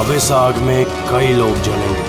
अब इस आग में कई लोग जलेंगे।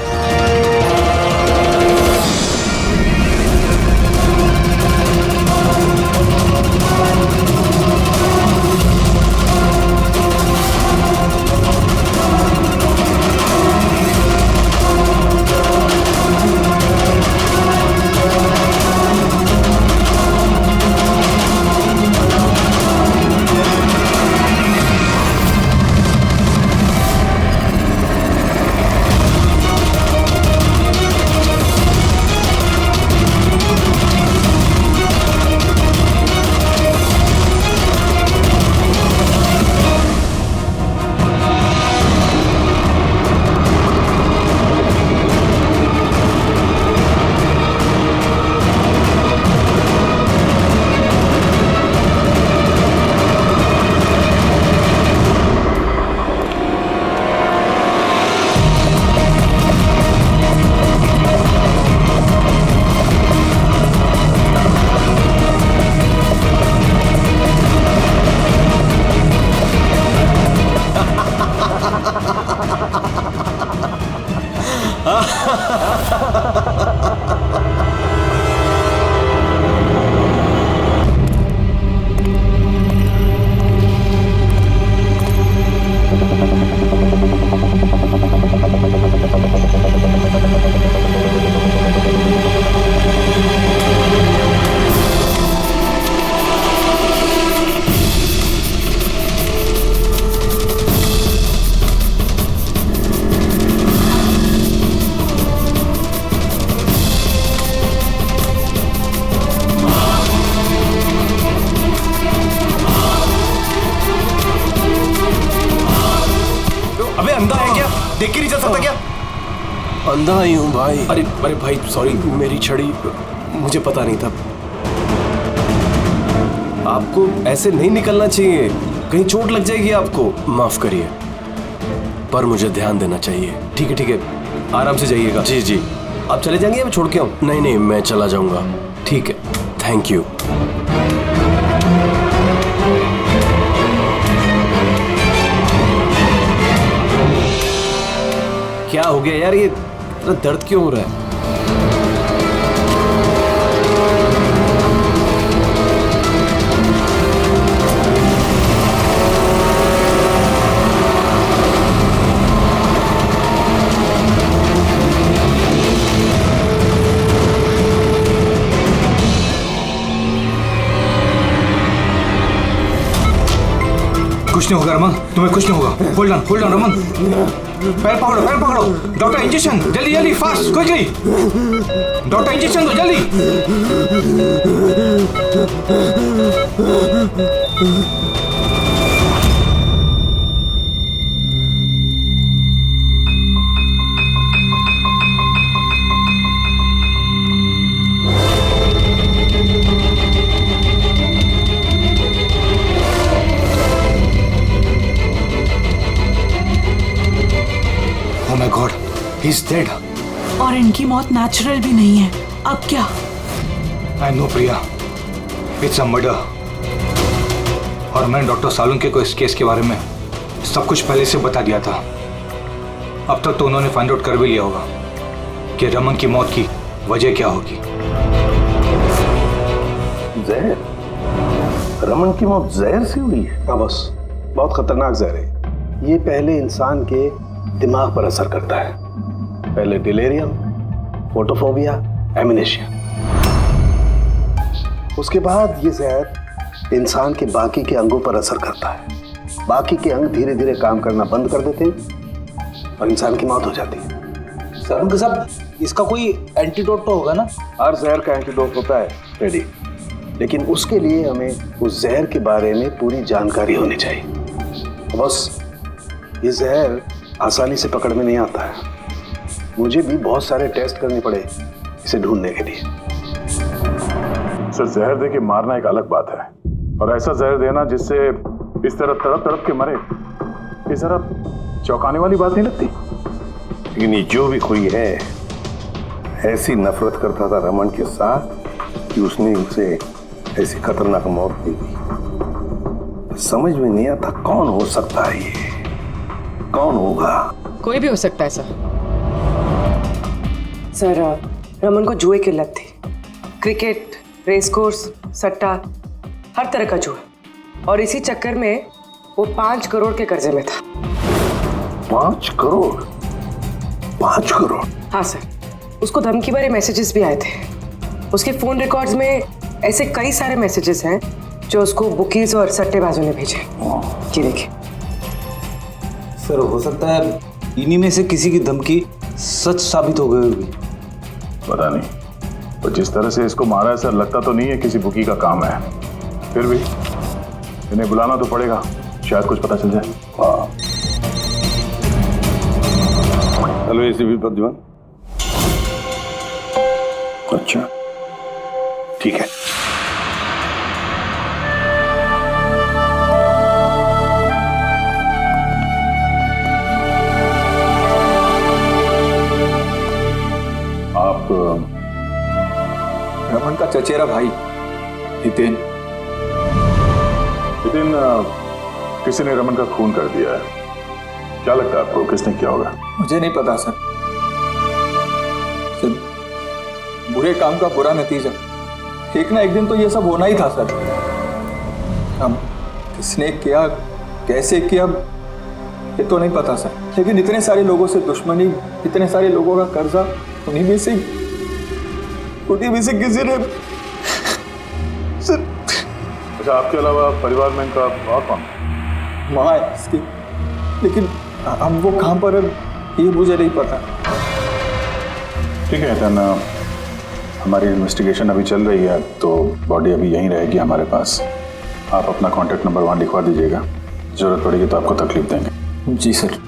देख के नहीं चल सकता क्या? अंधा ही हूँ भाई। अरे भाई सॉरी, मेरी छड़ी मुझे पता नहीं था। आपको ऐसे नहीं निकलना चाहिए, कहीं चोट लग जाएगी आपको। माफ करिए, पर मुझे ध्यान देना चाहिए। ठीक है, आराम से जाइएगा। जी जी। आप चले जाएंगे या मैं छोड़ के आऊँ? नहीं, मैं चला जाऊंगा। ठीक है, थैंक यू। क्या हो गया यार, ये इतना दर्द क्यों हो रहा है? कुछ नहीं होगा रमन, तुम्हें कुछ नहीं होगा। होल्ड ऑन रमन, पैर पकड़ो। डॉक्टर इंजेक्शन, जल्दी फास्ट, क्विकली। डॉक्टर इंजेक्शन दो जल्दी। Oh my God, he's dead. और इनकी मौत नेचुरल भी नहीं है। अब क्या? I know Priya, it's a murder. और मैंने डॉक्टर सालुंके को इस केस के बारे में सब कुछ पहले से बता दिया था। अब तक तो उन्होंने फाइंड आउट कर भी लिया होगा कि रमन की मौत की वजह क्या होगी। जहर? रमन की मौत जहर से हुई है? हाँ बस, बहुत खतरनाक जहर है। ये पहले इंसान के दिमाग पर असर करता है। पहले डिलेरियम, फोटोफोबिया, एमिनेशिया। उसके बाद ये जहर इंसान के बाकी के अंगों पर असर करता है। बाकी के अंग धीरे धीरे काम करना बंद कर देते हैं और इंसान की मौत हो जाती है। सर साहब, इसका कोई एंटीडोट तो होगा ना? हर जहर का एंटीडोट होता है रेडी, लेकिन उसके लिए हमें उस जहर के बारे में पूरी जानकारी होनी चाहिए। बस ये जहर आसानी से पकड़ में नहीं आता है। मुझे भी बहुत सारे टेस्ट करने पड़े इसे ढूंढने के लिए। सर, जहर दे के मारना एक अलग बात है, और ऐसा जहर देना जिससे इस तरह तड़प तड़प के मरे, ये जरा चौंकाने वाली बात नहीं लगती? लेकिन ये जो भी कोई है, ऐसी नफरत करता था रमन के साथ कि उसने उसे ऐसी खतरनाक मौत दे दी। समझ में नहीं आता कौन हो सकता है ये, कौन होगा? कोई भी हो सकता है सर। सर रमन को जुए की लत थी। क्रिकेट, रेस कोर्स, सट्टा, हर तरह का जुआ। और इसी चक्कर में वो 5 करोड़ के कर्जे में था। 5 करोड़? 5 करोड़? हाँ सर, उसको धमकी भरे मैसेजेस भी आए थे। उसके फोन रिकॉर्ड्स में ऐसे कई सारे मैसेजेस हैं जो उसको बुकीज और सट्टेबाजों ने भेजे। ये देखिए सर, हो सकता है इन्हीं में से किसी की धमकी सच साबित हो गई होगी। पता नहीं, पर जिस तरह से इसको मारा है सर, लगता तो नहीं है किसी बुकी का काम है। फिर भी इन्हें बुलाना तो पड़ेगा, शायद कुछ पता चल जाए। हाँ। Hello ACP Pradyuman. अच्छा ठीक है। आप रमन का चचेरा भाई हितेन। हितेन, किसी ने रमन का खून कर दिया है। क्या लगता है आपको किसने किया होगा? मुझे नहीं पता सर। बुरे काम का बुरा नतीजा। एक ना एक दिन तो ये सब होना ही था सर। अब किसने किया, कैसे किया, ये तो नहीं पता सर। लेकिन इतने सारे लोगों से दुश्मनी, इतने सारे लोगों का कर्जा, उन्हीं में से किसी ने सर। अच्छा, आपके अलावा परिवार में इनका और कौन? माँ है इसकी, लेकिन अब वो कहाँ पर है ये मुझे नहीं पता। ठीक है हितेन, हमारी इन्वेस्टिगेशन अभी चल रही है, तो बॉडी अभी यहीं रहेगी हमारे पास। आप अपना कॉन्टैक्ट नंबर वहाँ लिखवा दीजिएगा, जरूरत पड़ेगी तो आपको तकलीफ देंगे। जी सर।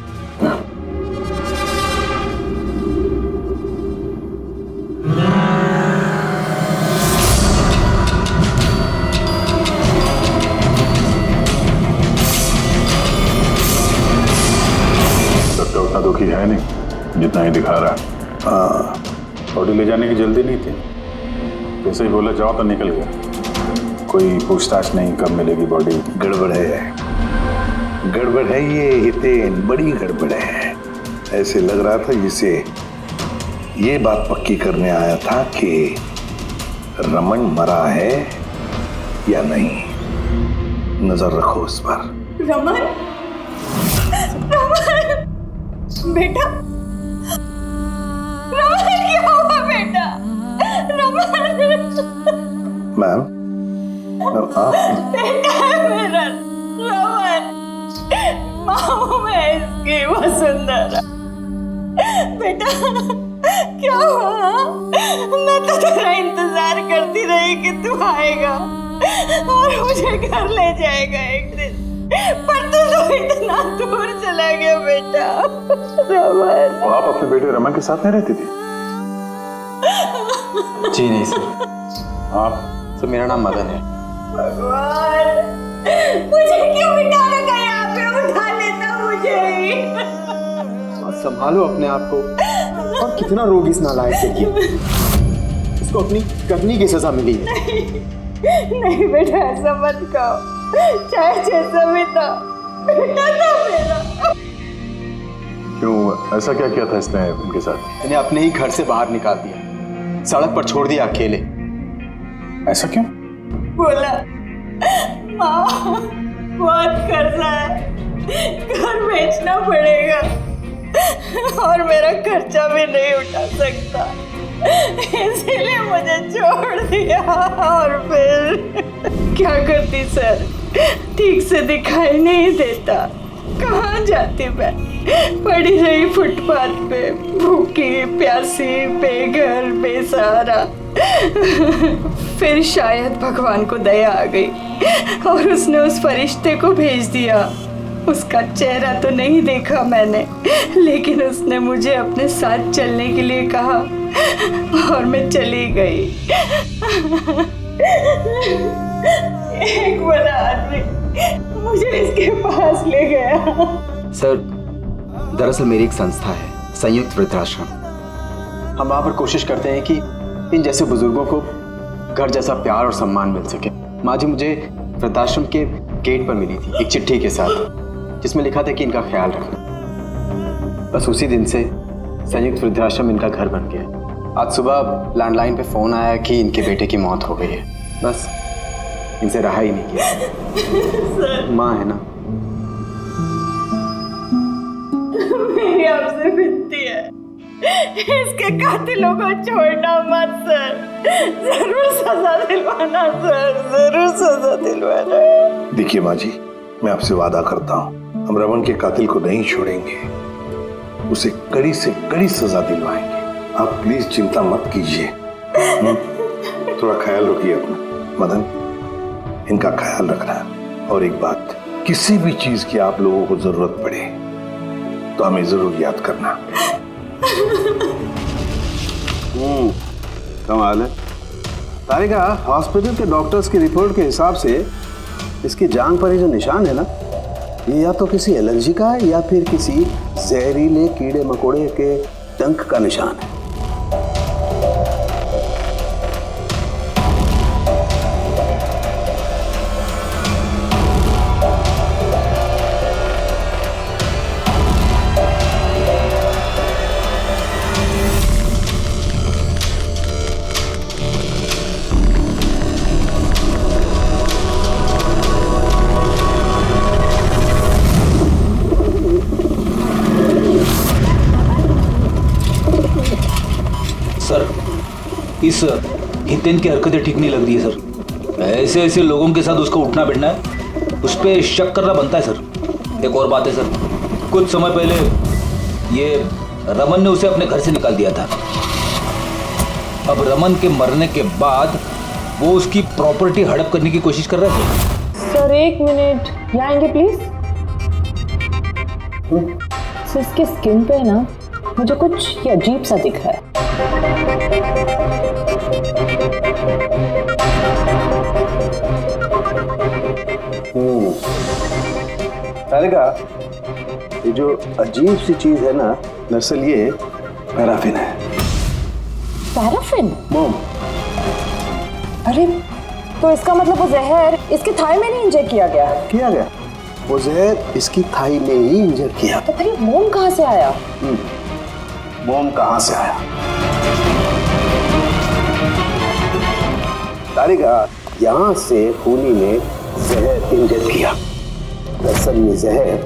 लगता उतना दुखी है नहीं जितना ही दिखा रहा है। हाँ, बॉडी ले जाने की जल्दी नहीं थी, जैसे ही बोला जाओ तो निकल गया। कोई पूछताछ नहीं कब मिलेगी बॉडी। गड़बड़ है, गड़बड़ है ये हितेन, बड़ी गड़बड़ है। ऐसे लग रहा था जिसे ये बात पक्की करने आया था कि रमन मरा है या नहीं। नजर रखो उस पर। रमन, रमन बेटा, रमन क्या हुआ बेटा? रमन मैम, आप बेटा है मेरा रमन, माँ मैं इसकी वसुंधरा। बेटा क्या हुआ? मैं तो तेरा इंतजार करती रही कि तू आएगा और मुझे घर ले जाएगा एक दिन, पर तू तो इतना दूर चला गया बेटा। रमन, तो आप अपने बेटे रमन के साथ नहीं रहती थी? जी नहीं सर। आप? सर मेरा नाम मदन है। भगवान, मुझे क्यों बिठा रखा यहाँ पे? उठा लेता मुझे ही। संभालो अपने आप को। और कितना रोग इस नालायक के लिए। इसको अपनी करनी की सजा मिली है। नहीं बेटा, ऐसा मत कहो। चाहे जैसा भी था, बेटा था मेरा। क्यों, ऐसा क्या किया था इसने इनके साथ? इन्हें अपने ही घर से बाहर निकाल दिया, सड़क पर छोड़ दिया अकेले। ऐसा क्यों? बोला माँ बहुत कर्जा है, घर बेचना पड़ेगा और मेरा खर्चा भी नहीं उठा सकता, इसीलिए मुझे छोड़ दिया। और फिर क्या करती सर, ठीक से दिखाई नहीं देता। कहाँ जाती मैं? पड़ी रही फुटपाथ पे, भूखी प्यासी, बेघर बेसहारा। फिर शायद भगवान को दया आ गई और उसने उस फरिश्ते को भेज दिया। उसका चेहरा तो नहीं देखा मैंने, लेकिन उसने मुझे अपने साथ चलने के लिए कहा और मैं चली गई। एक बड़ा आदमी मुझे इसके पास ले गया। सर दरअसल मेरी एक संस्था है, संयुक्त वृद्धाश्रम। हम वहाँ पर कोशिश करते हैं कि इन जैसे बुजुर्गों को घर जैसा प्यार और सम्मान मिल सके। माँ जी मुझे वृद्धाश्रम के गेट पर मिली थी एक चिट्ठी के साथ, जिसमें लिखा था कि इनका ख्याल रखना। बस उसी दिन से संयुक्त वृद्धाश्रम इनका घर बन गया। आज सुबह लैंडलाइन पे फोन आया कि इनके बेटे की मौत हो गई है। बस इनसे रहा ही नहीं गया। माँ है ना। मेरी आपसे विनती है, इसके कातिलों को छोड़ना मत सर। जरूर सजा दिलवाना सर, जरूर सजा दिलवाना। देखिए माँ जी, मैं आपसे वादा करता हूँ, हम रमन के कातिल को नहीं छोड़ेंगे, उसे कड़ी से कड़ी सजा दिलवाएंगे। आप प्लीज चिंता मत कीजिए। थोड़ा ख्याल रखिए अपना। मदन, इनका ख्याल रखना। और एक बात, किसी भी चीज की आप लोगों को जरूरत पड़े तो हमें जरूर याद करना। कमाल है। तारिका, हॉस्पिटल के डॉक्टर्स की रिपोर्ट के हिसाब से इसकी जांघ पर ये जो निशान है ना, ये या तो किसी एलर्जी का है या फिर किसी जहरीले कीड़े मकोड़े के डंक का निशान है। इस हितेन की हरकतें ठीक नहीं लग रही है सर। ऐसे ऐसे लोगों के साथ उसका उठना बैठना है, उस पर शक करना बनता है सर। एक और बात है सर, कुछ समय पहले ये रमन ने उसे अपने घर से निकाल दिया था। अब रमन के मरने के बाद वो उसकी प्रॉपर्टी हड़प करने की कोशिश कर रहे थे। सर एक मिनट, यहाँ आएंगे प्लीज। सर इसके स्किन पे ना मुझे कुछ अजीब सा दिख रहा है। तारिका, ये जो अजीब सी चीज है ना, दरअसल ये पैराफिन है। पैराफिन? मोम। अरे तो इसका मतलब वो जहर इसके थाई में नहीं इंजेक्ट किया गया? किया गया। वो जहर इसकी थाई में ही इंजेक्ट किया। तो फिर मोम कहाँ से आया? मोम कहाँ से आया? तारिका, यहाँ से खूनी ने जहर इंजेक्ट किया। दरअसल ये जहर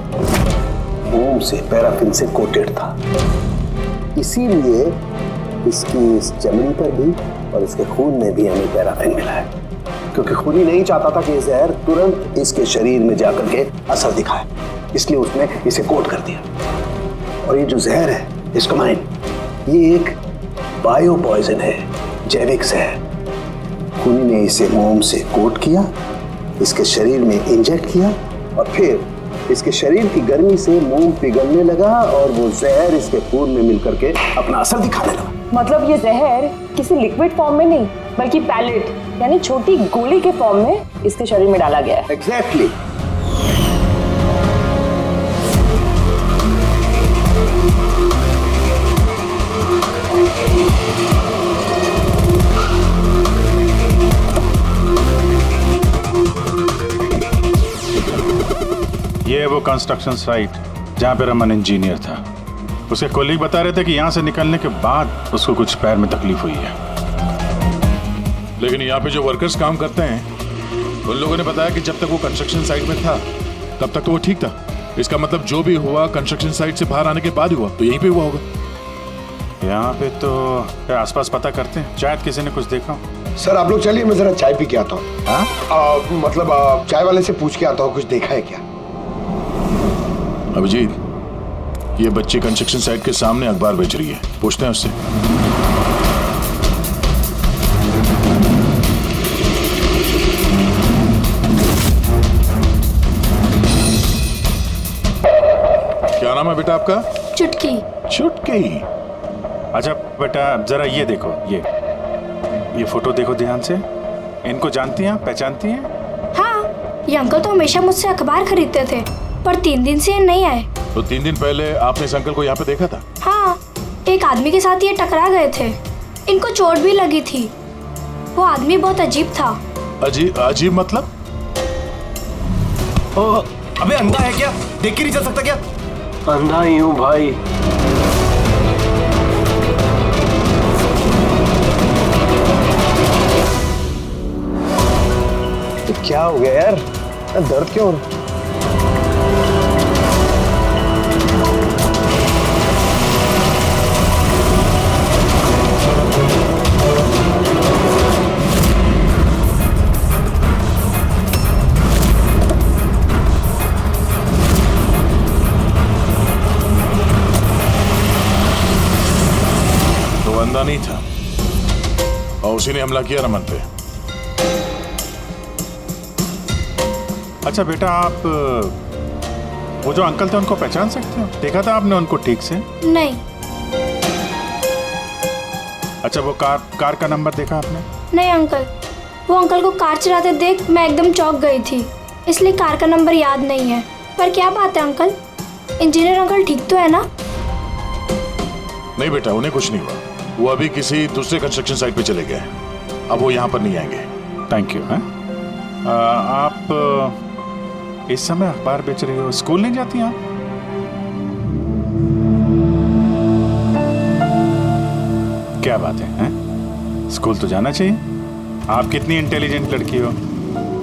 मोम से, पैराफिन से कोटेड था, इसीलिए इसकी इस चमड़ी पर भी और इसके खून में भी हमें पैराफिन मिला है, क्योंकि खूनी नहीं चाहता था कि ये जहर तुरंत इसके शरीर में जाकर के असर दिखाए, इसलिए उसने इसे कोट कर दिया। और ये जो जहर है, इसको माइंड, ये एक बायो पॉइजन है, जैविक जहर। खूनी ने इसे मोम से कोट किया, इसके शरीर में इंजेक्ट किया और फिर इसके शरीर की गर्मी से मोम पिघलने लगा और वो जहर इसके खून में मिलकर के अपना असर दिखाने लगा। मतलब ये जहर किसी लिक्विड फॉर्म में नहीं बल्कि पैलेट यानी छोटी गोली के फॉर्म में इसके शरीर में डाला गया है। एग्जैक्टली। ये वो कंस्ट्रक्शन साइट जहाँ पे रमन इंजीनियर था। उसके कोलीग बता रहे थे कि यहाँ से निकलने के बाद उसको कुछ पैर में तकलीफ हुई है। लेकिन यहाँ पे जो वर्कर्स काम करते हैं उन लोगों ने बताया कि जब तक वो कंस्ट्रक्शन साइट में था तब तक तो वो ठीक था। इसका मतलब जो भी हुआ कंस्ट्रक्शन साइट से बाहर आने के बाद हुआ, तो यहीं पे हुआ होगा। यहाँ पे तो आसपास पता करते हैं, शायद किसी ने कुछ देखा। सर आप लोग चलिए, मैं जरा चाय पी के आता हूँ। मतलब चाय वाले से पूछ के आता हूँ कुछ देखा है क्या। अभिजीत, ये बच्ची कंस्ट्रक्शन साइट के सामने अखबार बेच रही है, पूछते हैं उससे। क्या नाम है बेटा आपका? चुटकी। चुटकी? अच्छा बेटा जरा ये देखो, ये फोटो देखो ध्यान से। इनको जानती हैं, पहचानती हैं? हाँ, ये अंकल तो हमेशा मुझसे अखबार खरीदते थे, पर 3 दिन से ये नहीं आए। तो 3 दिन पहले आपने इस अंकल को यहाँ पे देखा था? हाँ, एक आदमी के साथ ये टकरा गए थे, इनको चोट भी लगी थी। वो आदमी बहुत अजीब था। अजीब मतलब? अबे अंधा है क्या? देख के नहीं चल सकता क्या? अंधा ही हूं भाई। तो क्या हो गया यार, दर्द क्यों हो रहा? अंधा नहीं था और उसी ने हमला किया रमन पे। अच्छा बेटा, आप वो जो अंकल थे उनको पहचान सकते हो? देखा था आपने उनको ठीक से? नहीं। अच्छा, वो कार का नंबर देखा आपने? नहीं अंकल, वो अंकल को कार चलाते देख मैं एकदम चौंक गई थी, इसलिए कार का नंबर याद नहीं है। पर क्या बात है अंकल, इंजीनियर अंकल ठीक तो है ना? नहीं बेटा, उन्हें कुछ नहीं हुआ। वो अभी किसी दूसरे कंस्ट्रक्शन साइट पे चले गए, अब वो यहाँ पर नहीं आएंगे। Thank you. आप इस समय अखबार बेच रही हो, स्कूल नहीं जाती आप? क्या बात है, हैं? स्कूल तो जाना चाहिए। आप कितनी इंटेलिजेंट लड़की हो।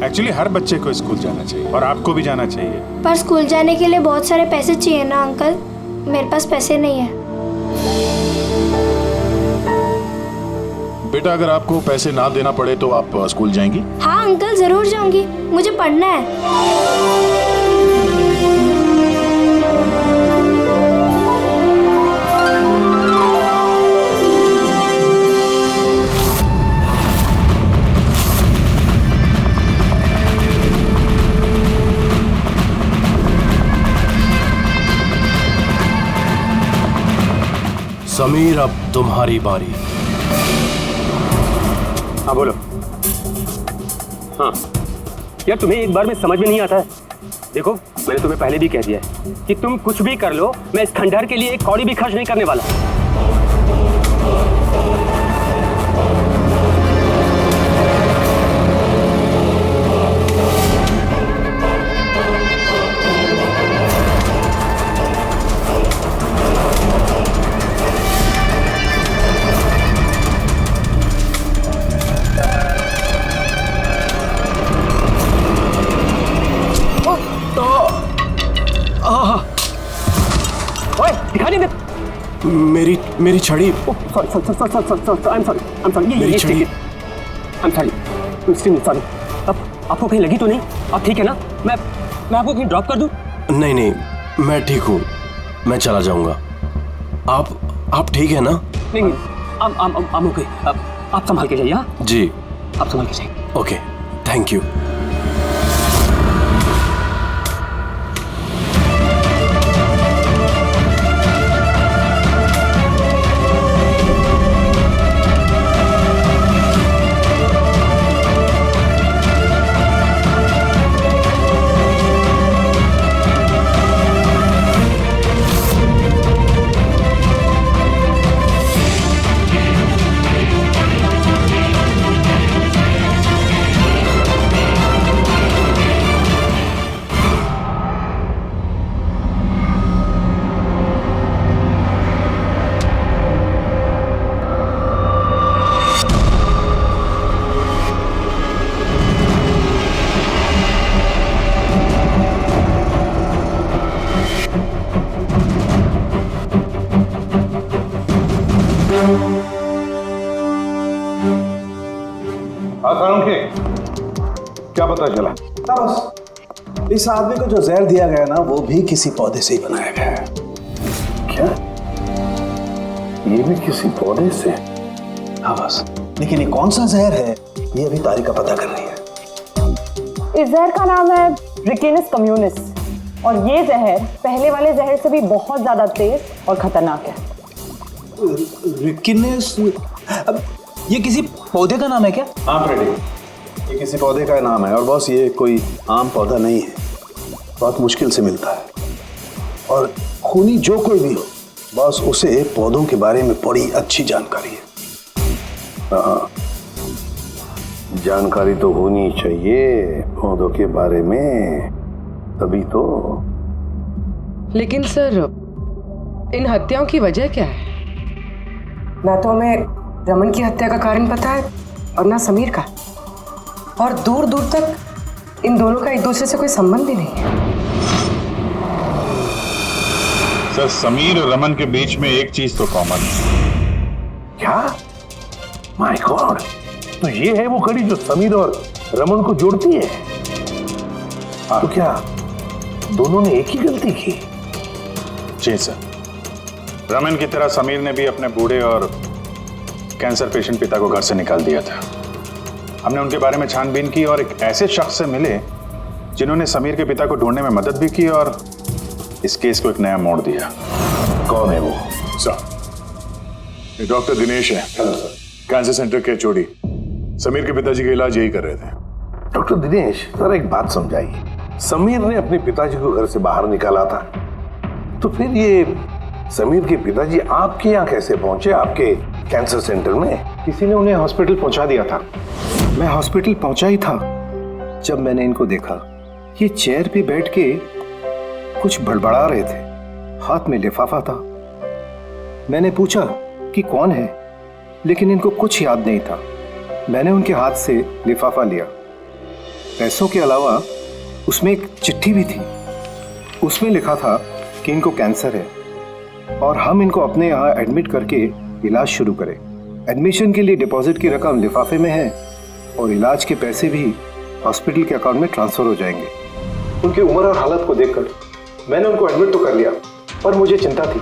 एक्चुअली हर बच्चे को स्कूल जाना चाहिए और आपको भी जाना चाहिए। पर स्कूल जाने के लिए बहुत सारे पैसे चाहिए ना अंकल, मेरे पास पैसे नहीं है। बेटा, अगर आपको पैसे ना देना पड़े तो आप स्कूल जाएंगी? हाँ अंकल, जरूर जाऊंगी, मुझे पढ़ना है। समीर, अब तुम्हारी बारी। हाँ बोलो। हाँ यार, तुम्हें एक बार में समझ में नहीं आता है। देखो, मैंने तुम्हें पहले भी कह दिया है कि तुम कुछ भी कर लो, मैं इस खंडहर के लिए एक कौड़ी भी खर्च नहीं करने वाला। मेरी छड़ी। आपको कहीं लगी तो नहीं? आप ठीक है ना? मैं आपको कहीं ड्रॉप कर दूं? नहीं नहीं, मैं ठीक हूँ, मैं चला जाऊंगा। आप ठीक है ना? नहीं, I'm okay। आप संभाल के जाइए। हाँ जी, आप संभाल के जाइए। Okay, thank you. क्या पता चला? बस इस आदमी को जो जहर दिया गया ना, वो भी किसी पौधे से ही बनाया गया है। क्या? ये भी किसी पौधे से? हाँ बस, लेकिन ये कौन सा जहर है, ये अभी तारिका पता कर रही है। इस जहर का नाम है रिकिनस कम्युनिस, और ये जहर पहले वाले जहर से भी बहुत ज्यादा तेज और खतरनाक है। रिकिनस? अब ये किसी पौधे का नाम है क्या? हाँ फ्रेडी, ये किसी पौधे का नाम है। और बॉस, ये कोई आम पौधा नहीं है, बहुत मुश्किल से मिलता है। और खूनी जो कोई भी हो बॉस, उसे पौधों के बारे में बड़ी अच्छी जानकारी है। हाँ, जानकारी तो होनी चाहिए पौधों के बारे में, तभी तो लेकिन सर, इन हत्याओं की वजह क्या है? ना तो हमें रमन की हत्या का कारण पता है और ना समीर का, और दूर दूर तक इन दोनों का एक दूसरे से कोई संबंध ही नहीं है। सर, समीर और रमन के बीच में एक चीज तो कॉमन है। क्या? माय गॉड, तो ये है वो कड़ी जो समीर और रमन को जोड़ती है। तो क्या दोनों ने एक ही गलती की? जी सर, रमन की तरह समीर ने भी अपने बूढ़े और कैंसर पेशेंट पिता को घर से निकाल दिया था। हमने उनके बारे में छानबीन की और एक ऐसे शख्स से मिले जिन्होंने समीर के पिता को ढूंढने में मदद भी की और इस केस को एक नया मोड़ दिया। कौन है वो? सर, ये डॉक्टर दिनेश है। Hello sir. कैंसर सेंटर के चोड़ी। समीर के पिताजी का इलाज यही कर रहे थे। डॉक्टर दिनेश, जरा एक बात समझाइए। समीर ने अपने पिताजी को घर से बाहर निकाला था, तो फिर ये समीर के पिताजी आपके यहाँ कैसे पहुंचे, आपके कैंसर सेंटर में? किसी ने उन्हें हॉस्पिटल पहुंचा दिया था। मैं हॉस्पिटल पहुंचा ही था जब मैंने इनको देखा। ये चेयर पे बैठ के कुछ बड़बड़ा रहे थे, हाथ में लिफाफा था। मैंने पूछा कि कौन है, लेकिन इनको कुछ याद नहीं था। मैंने उनके हाथ से लिफाफा लिया। पैसों के अलावा उसमें एक चिट्ठी भी थी। उसमें लिखा था कि इनको कैंसर है और हम इनको अपने यहाँ एडमिट करके इलाज शुरू करें। एडमिशन के लिए डिपॉजिट की रकम लिफाफे में है और इलाज के पैसे भी हॉस्पिटल के अकाउंट में ट्रांसफर हो जाएंगे। उनकी उम्र और हालत को देखकर मैंने उनको एडमिट तो कर लिया, पर मुझे चिंता थी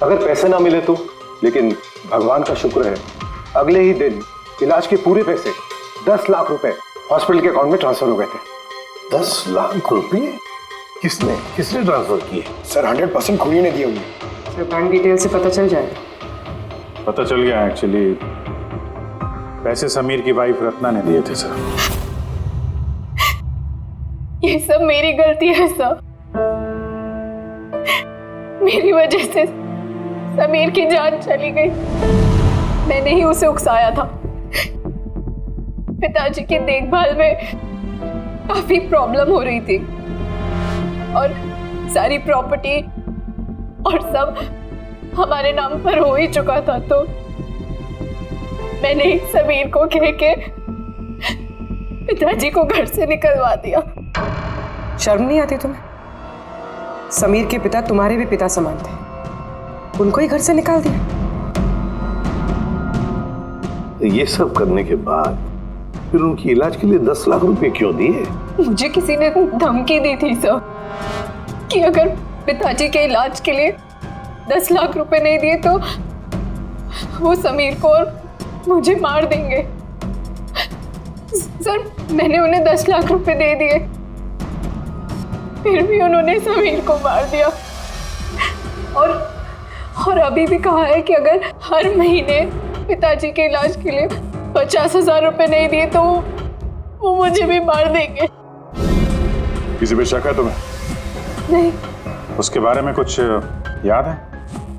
अगर पैसे ना मिले तो। लेकिन भगवान का शुक्र है, अगले ही दिन इलाज के पूरे पैसे 10 लाख रुपए हॉस्पिटल के अकाउंट में ट्रांसफर हो गए थे। 10 लाख रुपए? किसने ट्रांसफर किए? सर 100% खूनी ने दिए होंगे। सर, बैंक डिटेल से पता चल जाएगा। पता चल गया। एक्चुअली पैसे समीर की वाइफ रत्ना ने दिए थे सर। ये सब मेरी गलती है सर। मेरी वजह से समीर की जान चली गई। मैंने ही उसे उकसाया था। पिताजी की देखभाल में काफी प्रॉब्लम हो रही थी और सारी प्रॉपर्टी और सब हमारे नाम पर हो ही चुका था, तो मैंने ही समीर को कह के पिताजी को घर से निकलवा दिया। शर्म नहीं आती तुम्हें? समीर के पिता तुम्हारे भी पिता समान थे, उनको ही घर से निकाल दिया। ये सब करने के बाद फिर उनकी इलाज के लिए 10 लाख रुपए क्यों दिए? मुझे किसी ने धमकी दी थी सर कि अगर पिताजी के इलाज के लिए 10 लाख रुपए नहीं दिए तो वो समीर को और मुझे मार देंगे। सर, मैंने उन्हें 10 लाख रुपए दे दिए, फिर भी उन्होंने समीर को मार दिया। और अभी भी कहा है कि अगर हर महीने पिताजी के इलाज के लिए 50,000 रुपए नहीं दिए तो वो मुझे भी मार देंगे। किसी पे शक है तुम्हें? नहीं। उसके बारे में कुछ याद है?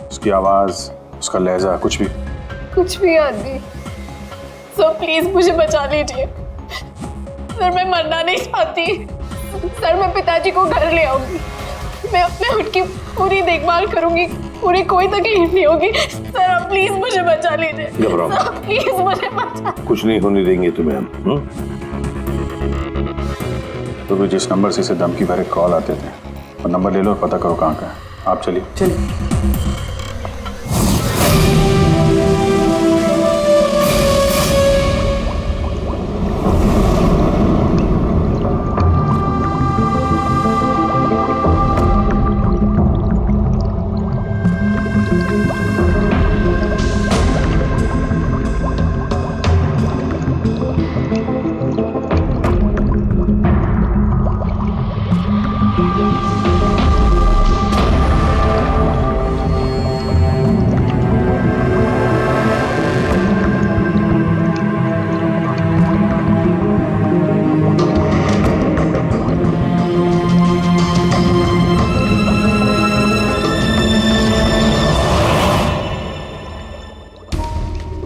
उसकी आवाज, उसका लहजा, कुछ भी? कुछ भी याद नहीं। सर, प्लीज मुझे बचा लीजिए। सर, मैं मरना नहीं चाहती। सर, मैं पिताजी को घर ले आऊंगी। मैं उनकी पूरी देखभाल करूंगी, पूरी कोई तकलीफ नहीं होगी। सर, आप प्लीज मुझे बचा लीजिए। घबराओ मत। सर, प्लीज मुझे बचा। कुछ नहीं होने देंगे तुम्हें हम। तो भी जिस नंबर से इसे धमकी भरे कॉल आते थे, वो नंबर ले लो और पता करो कहाँ का है। आप चलिए।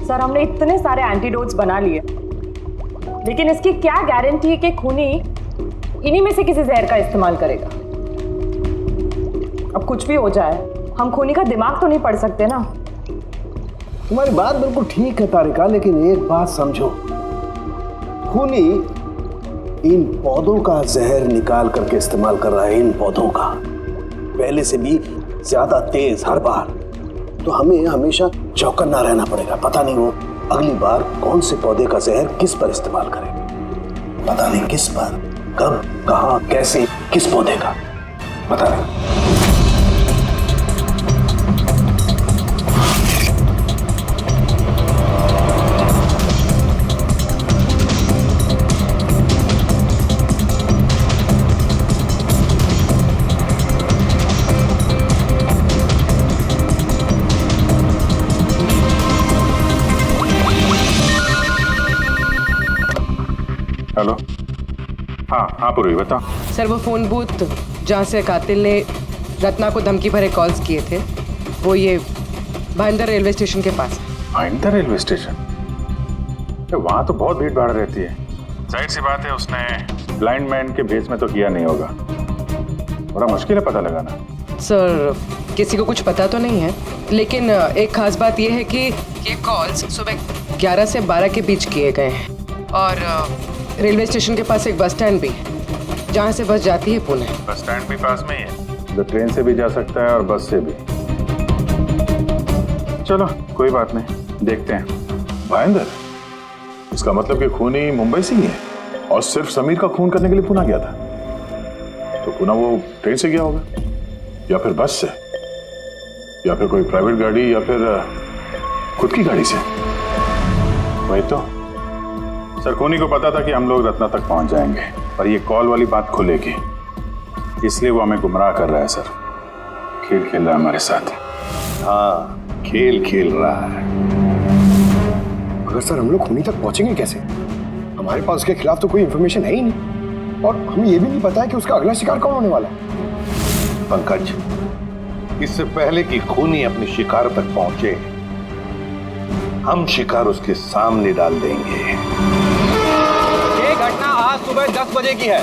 सर, हमने इतने सारे एंटीडोट्स बना लिए, लेकिन इसकी क्या गारंटी है कि खूनी इन्हीं में से किसी जहर का इस्तेमाल करेगा? अब कुछ भी हो जाए हम खूनी का दिमाग तो नहीं पढ़ सकते ना। तुम्हारी बात बिल्कुल ठीक है तारिका, लेकिन एक बात समझो, खूनी इन पौधों का जहर निकाल करके इस्तेमाल कर रहा है, इन पौधों का, पहले से भी ज्यादा तेज हर बार। तो हमें हमेशा चौकन्ना रहना पड़ेगा। पता नहीं वो अगली बार कौन से पौधे का जहर किस पर इस्तेमाल करे, पता नहीं किस पर, कब, कहां, कैसे, किस पौधे का, पता नहीं। हेलो। हाँ पूर्वी बताओ। सर वो फोन बूथ जहाँ से कातिल ने रत्ना को धमकी भरे कॉल्स किए थे, वो ये भाईंदर रेलवे स्टेशन के पास है। Bhayandar railway station? वहाँ तो बहुत भीड़ भाड़ रहती है। जाहिर सी बात है उसने ब्लाइंड मैन के भेस में तो किया नहीं होगा। बड़ा मुश्किल है पता लगाना। सर किसी को कुछ पता तो नहीं है, लेकिन एक खास बात यह है कि ये कॉल्स सुबह 11 से 12 के बीच किए गए हैं और रेलवे स्टेशन के पास एक बस स्टैंड भी है जहाँ से बस जाती है पुणे। बस स्टैंड भी पास में ही है, तो ट्रेन से भी जा सकता है और बस से भी। चलो कोई बात नहीं, देखते हैं। भाईंदर, इसका मतलब कि खूनी मुंबई से ही है और सिर्फ समीर का खून करने के लिए पुणे गया था। तो पुणे वो ट्रेन से गया होगा या फिर बस से या फिर कोई प्राइवेट गाड़ी या फिर खुद की गाड़ी से। वही तो सर, खूनी को पता था कि हम लोग रत्ना तक पहुंच जाएंगे, पर ये कॉल वाली बात खुलेगी, इसलिए वो हमें गुमराह कर रहा है सर। खेल खेल रहा है हमारे साथ। हाँ, खेल खेल रहा है। मगर सर हम लोग खूनी तक पहुंचेंगे कैसे? हमारे पास उसके खिलाफ तो कोई इंफॉर्मेशन है ही नहीं और हमें यह भी नहीं पता है कि उसका अगला शिकार कौन होने वाला है। पंकज, इससे पहले कि खूनी अपने शिकार तक पहुंचे, हम शिकार उसके सामने डाल देंगे। ये घटना आज सुबह 10 बजे की है।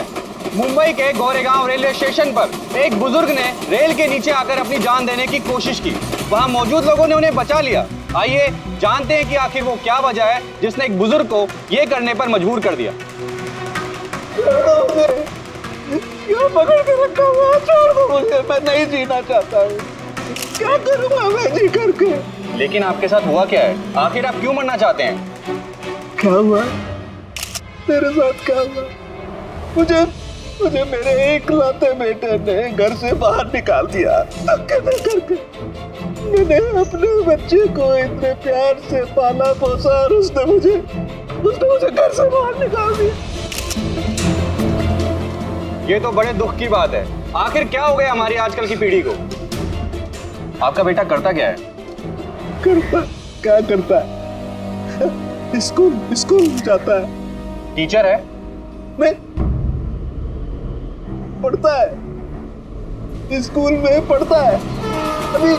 मुंबई के गोरेगांव रेलवे स्टेशन पर एक बुजुर्ग ने रेल के नीचे आकर अपनी जान देने की कोशिश की। वहां मौजूद लोगों ने उन्हें बचा लिया। आइए जानते हैं कि आखिर वो क्या वजह है जिसने एक बुजुर्ग को ये करने पर मजबूर कर दिया। क्यों पकड़ के रखा हुआ? छोड़ दो मुझे, मैं नहीं जीना चाहता हूँ। क्या करूँगा मैं जी करके? लेकिन आपके साथ हुआ क्या है? आखिर आप क्यों मरना चाहते हैं? क्या हुआ? तेरे साथ क्या हुआ? मुझे मेरे एकलौते बेटे ने घर से बाहर निकाल दिया धक्के दे करके। मैंने अपने बच्चे को इतने प्यार से पाला पोसा और उसने मुझे घर से बाहर निकाल दिया। ये तो बड़े दुख की बात है। आखिर क्या हो गया हमारी आजकल की पीढ़ी को? आपका बेटा करता क्या है? क्या करता है? स्कूल जाता है। टीचर है? मैं पढ़ता है, स्कूल में पढ़ता है। अभी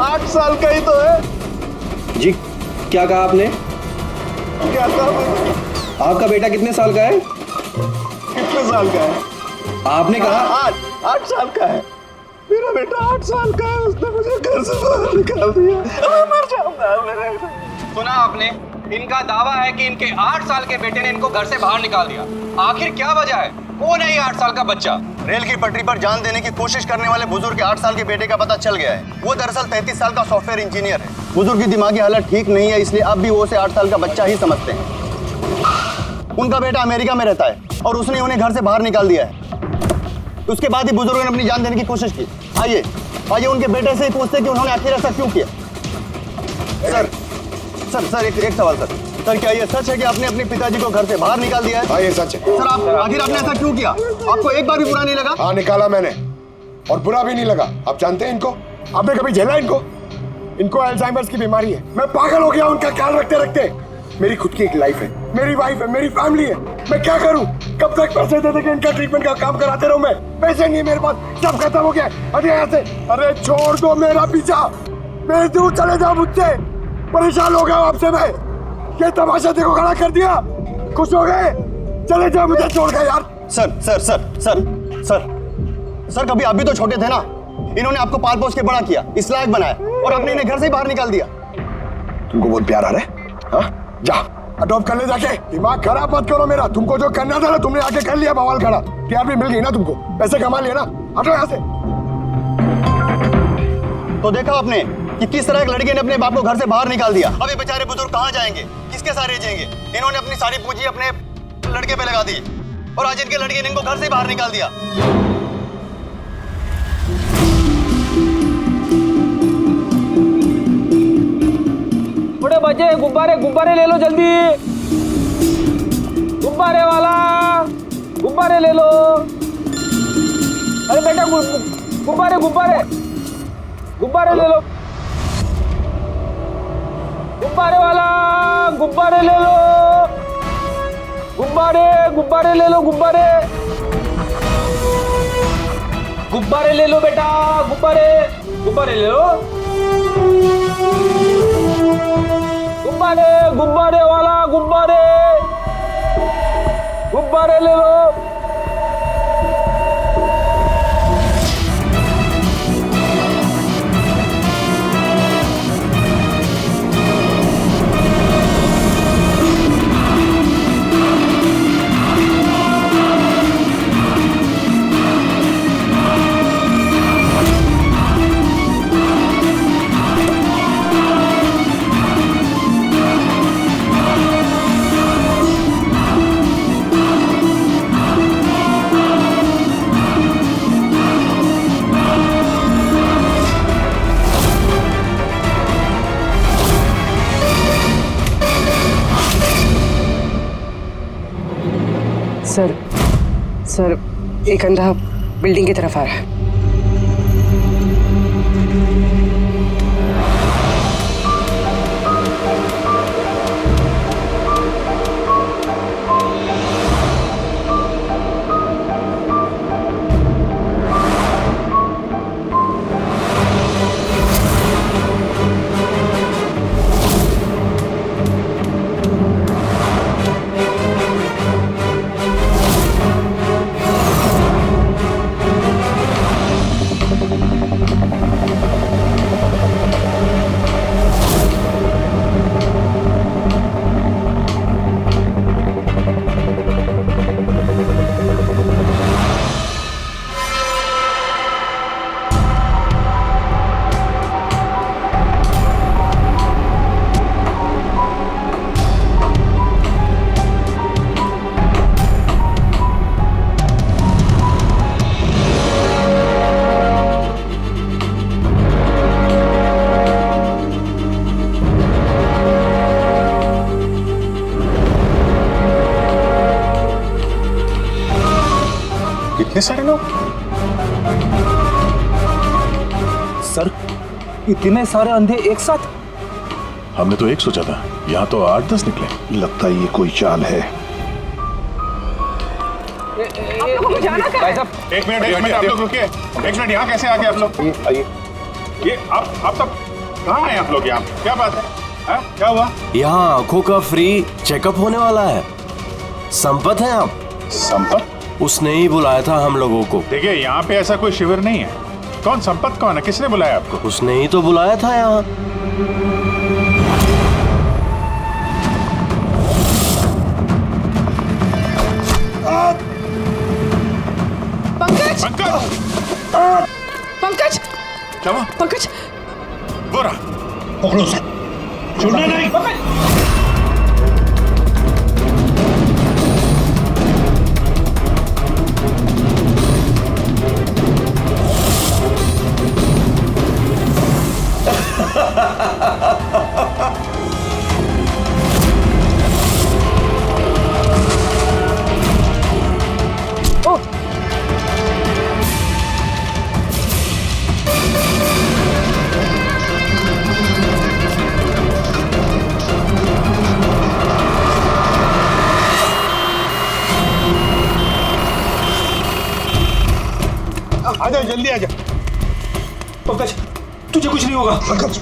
8 साल का ही तो है। जी क्या कहा आपने? क्या कहा मैंने? आपका बेटा कितने साल का है? कितने साल का है? आपने कहा 8 साल का है। मेरा बेटा 8 साल का है, उसने मुझे घर से बाहर निकाल दिया। मैं मर जाऊंगा। सुना आपने? इनका दावा है कि इनके 8 साल के बेटे ने इनको घर से बाहर निकाल दिया। आखिर क्या वजह है? कौन है ये 8 साल का बच्चा? रेल की पटरी पर जान देने की कोशिश करने वाले बुजुर्ग के 8 साल के बेटे का पता चल गया है। वो दरअसल 33 साल का सॉफ्टवेयर इंजीनियर है। बुजुर्ग की दिमागी हालत ठीक नहीं है, इसलिए अब भी वो उसे 8 साल का बच्चा ही समझते हैं। उनका बेटा अमेरिका में रहता है और उसने उन्हें घर से बाहर निकाल दिया है। उसके बाद ही बुजुर्गों ने अपनी जान देने की कोशिश की। आइए उनके बेटे से ही पूछते कि उन्होंने आखिर ऐसा क्यों किया। सर एक सवाल सर, क्या ये सच है कि आपने अपने पिताजी को घर से बाहर निकाल दिया है? हाँ ये सच है। सर आखिर आपने ऐसा क्यों किया? आपको एक बार भी बुरा नहीं लगा? हाँ निकाला मैंने और बुरा भी नहीं लगा। आप जानते हैं इनको? आपने कभी झेला इनको अल्जाइमर्स की बीमारी है। मैं पागल हो गया उनका ख्याल रखते रखते। मेरी खुद की एक लाइफ है, मेरी वाइफ है, मेरी फैमिली है। मैं क्या करूं? कब तक पैसे दे के इनका ट्रीटमेंट का काम कराते रहूं? मैं पैसे नहीं है मेरे पास, सब खत्म हो गया। अरे छोड़ दो मेरा पीछा, मैं दूर चले जाओ मुझसे। परेशान हो गया आपसे मैं। ये तमाशा देखो खड़ा कर दिया। खुश हो गए? चले जाओ, मुझे छोड़ गए यार। सर कभी आप भी तो छोटे थे ना। इन्होंने आपको पाल पोस के बड़ा किया, इस लायक बनाया और आपने इन्हें घर से ही बाहर निकाल दिया। तुमको बहुत प्यार आ रहा है? हाँ? जा अडॉप्ट कर ले जाके। दिमाग खराब मत करो मेरा। तुमको जो करना था ना तुमने आके कर लिया बवाल खड़ा। टीआरपी मिल गई ना तुमको, पैसे कमा लिए ना, हटो यहाँ से। तो देखा आपने कि किस तरह एक लड़के ने अपने बाप को घर से बाहर निकाल दिया। अब ये बेचारे बुजुर्ग कहाँ जाएंगे, किसके सारे जाएंगे? इन्होंने अपनी सारी पूंजी अपने लड़के पे लगा दी और आज इनके लड़के ने इनको घर से बाहर निकाल दिया। बड़े बच्चे गुब्बारे गुब्बारे ले लो जल्दी, गुब्बारे वाला गुब्बारे ले लो। अरे बेटा गुब्बारे गुब्बारे गुब्बारे ले लो, गुब्बारे वाला गुब्बारे ले लो, गुब्बारे गुब्बारे ले लो, गुब्बारे गुब्बारे ले लो बेटा, गुब्बारे गुब्बारे ले लो, गुब्बारे गुब्बारे वाला गुब्बारे गुब्बारे ले लो। सर एक अंधा बिल्डिंग की तरफ आ रहा है। कितने सारे लोग? सर इतने सारे अंधे एक साथ? हमने तो एक सोचा था, यहाँ तो 8-10 निकले। लगता है ये कोई चाल है। एक मिनट आप लोग रुकिए। एक मिनट, यहाँ कैसे आ गए आप लोग? आइए। ये आप सब कहाँ हैं आप लोग? यहाँ क्या बात है? क्या हुआ? यहाँ आंखों का फ्री चेकअप होने वाला है। संपत हैं आप? संपत? उसने ही बुलाया था हम लोगों को। देखिए यहाँ पे ऐसा कोई शिविर नहीं है। कौन संपत कौन है? किसने बुलाया आपको? उसने ही तो बुलाया था यहाँ। पंकज पंकज क्या हुआ? पंकज बोरा पकड़ो उसे, छोड़ना नहीं। आजा, जल्दी आजा। पंकज तुझे कुछ नहीं होगा। पंकज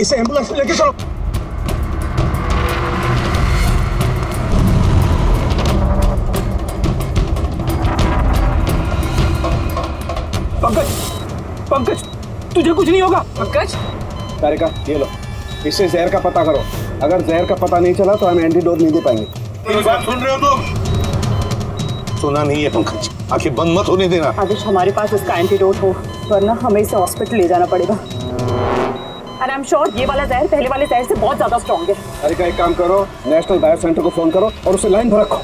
इसे एम्बुलेंस में लेके चलो। पंकज तुझे कुछ नहीं होगा। पंकज तारिका ये लो, इससे जहर का पता करो। अगर जहर का पता नहीं चला तो हम एंटीडोट नहीं दे पाएंगे। मेरी बात सुन रहे हो तुम? सुना नहीं है पंकज, आंखें बंद मत होने देना। आदिश हमारे पास इसका एंटीडोट हो, वरना हमें इसे हॉस्पिटल ले जाना पड़ेगा। एंड आई एम श्योर ये वाला जहर पहले वाले जहर से बहुत ज्यादा स्ट्रॉन्ग है। तारिका एक काम करो, नेशनल बायो सेंटर को फोन करो और उसे लाइन पर रखो।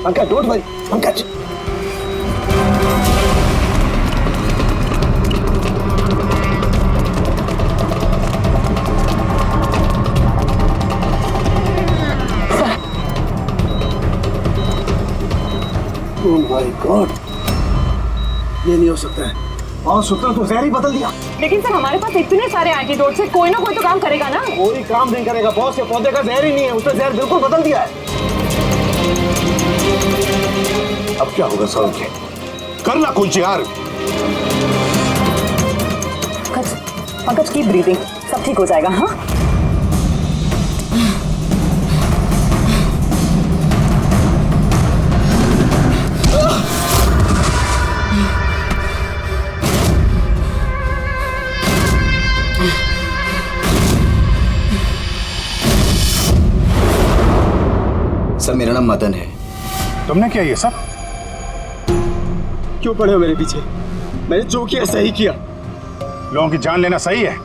Pankaj don't worry, Pankaj oh my God, ये नहीं हो सकता है। और सूत्र तो जहर ही बदल दिया। लेकिन सर हमारे पास इतने सारे एंटीडोट से कोई ना कोई तो काम करेगा ना। कोई काम नहीं करेगा बॉस, ये पौधे का जहर ही नहीं है, उसने जहर बिल्कुल बदल दिया है। अब क्या होगा सौरभ? करना कुछ यार। पंकज की ब्रीदिंग, सब ठीक हो जाएगा। हाँ सर मेरा नाम मदन है। तुमने क्या ये सब? क्यों पड़े हो मेरे पीछे? मैंने जो किया सही किया। लोगों की जान लेना सही है?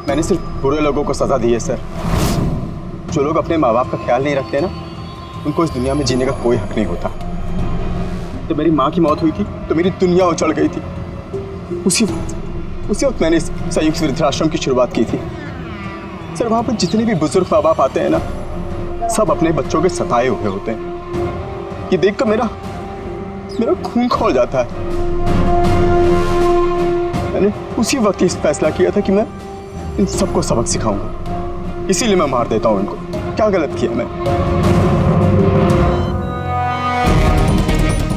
मैंने सिर्फ बुरे लोगों को सजा दी है सर। जो लोग अपने माँ बाप का ख्याल नहीं रखते ना, उनको इस दुनिया में जीने का कोई हक नहीं होता। जब मेरी माँ की मौत हुई थी तो मेरी दुनिया उछल गई थी। उसी वक्त मैंने इस संयुक्त वृद्धाश्रम की शुरुआत की थी। सर वहाँ पर जितने भी बुजुर्ग माँ बाप आते हैं ना, सब अपने बच्चों के सताए हुए होते हैं। ये देखकर मेरा खून खौल जाता है। मैंने उसी वक्त इस फैसला किया था कि मैं इन सबको सबक सिखाऊंगा, इसीलिए मैं मार देता हूं इनको। क्या गलत किया मैं?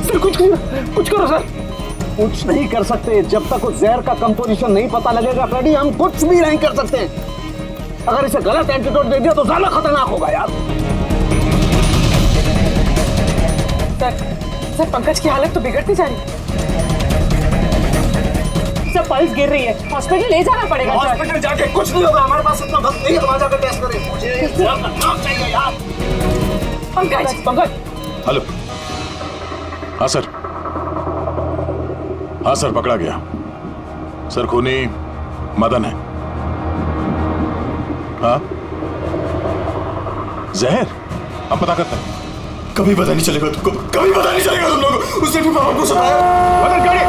सर कुछ करो सर। कुछ नहीं कर सकते जब तक उस जहर का कंपोजिशन नहीं पता लगेगा फ्रेडी, हम कुछ भी नहीं कर सकते। अगर इसे गलत एंटीडोट दे दिया तो ज्यादा खतरनाक होगा यार। सर पंकज की हालत तो बिगड़ती जा रही है। सर पल्स गिर रही है, हॉस्पिटल ले जाना पड़ेगा। हॉस्पिटल जाके कुछ नहीं होगा, हमारे पास इतना वक्त नहीं है, वहां जाकर टेस्ट करें। मुझे नाम चाहिए यार। पंकज हेलो। हाँ सर, हाँ सर पकड़ा गया। सर खूनी मदन है। हाँ जहर हम पता करते हैं। कभी पता नहीं चलेगा तुमको, कभी पता नहीं चलेगा तुम लोगों को। उसने भी पापा को सताया। मदन गाड़ी।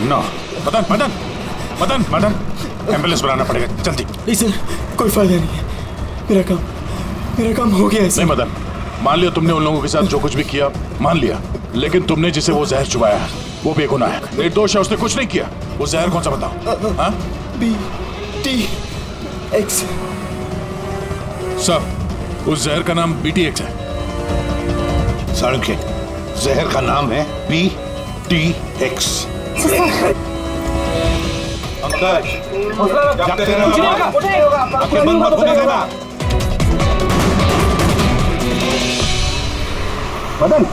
नो मदन मदन मदन मदन एम्बुलेंस बनाना पड़ेगा जल्दी। नहीं सर कोई फायदा नहीं है, मेरा काम हो गया है। नहीं मदन, मान लिया तुमने उन लोगों के साथ जो कुछ भी किया, मान लिया, लेकिन तुमने जिसे वो जहर चुबाया है वो बेगुनाह है, निर्दोष है, उसने कुछ नहीं किया। वो जहर कौन सा बताओ? हाँ BTX। सब उस जहर का नाम BTX है। साळुंखे, जहर का नाम है BTX। पंकज, जागते रहना, आंखें बंद मत होने देना। मदन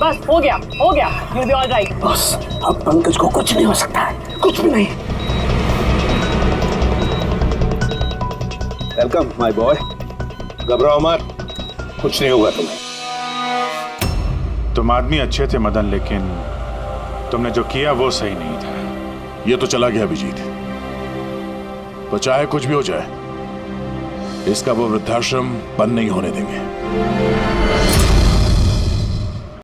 बस हो गया you'll be all right। बस अब पंकज को कुछ नहीं हो सकता है, कुछ भी नहीं। Welcome my boy. घबराओ मत, कुछ नहीं होगा तुम्हें। तुम आदमी अच्छे थे मदन, लेकिन तुमने जो किया वो सही नहीं था। ये तो चला गया अभिजीत, तो चाहे कुछ भी हो जाए इसका वो वृद्धाश्रम बंद नहीं होने देंगे।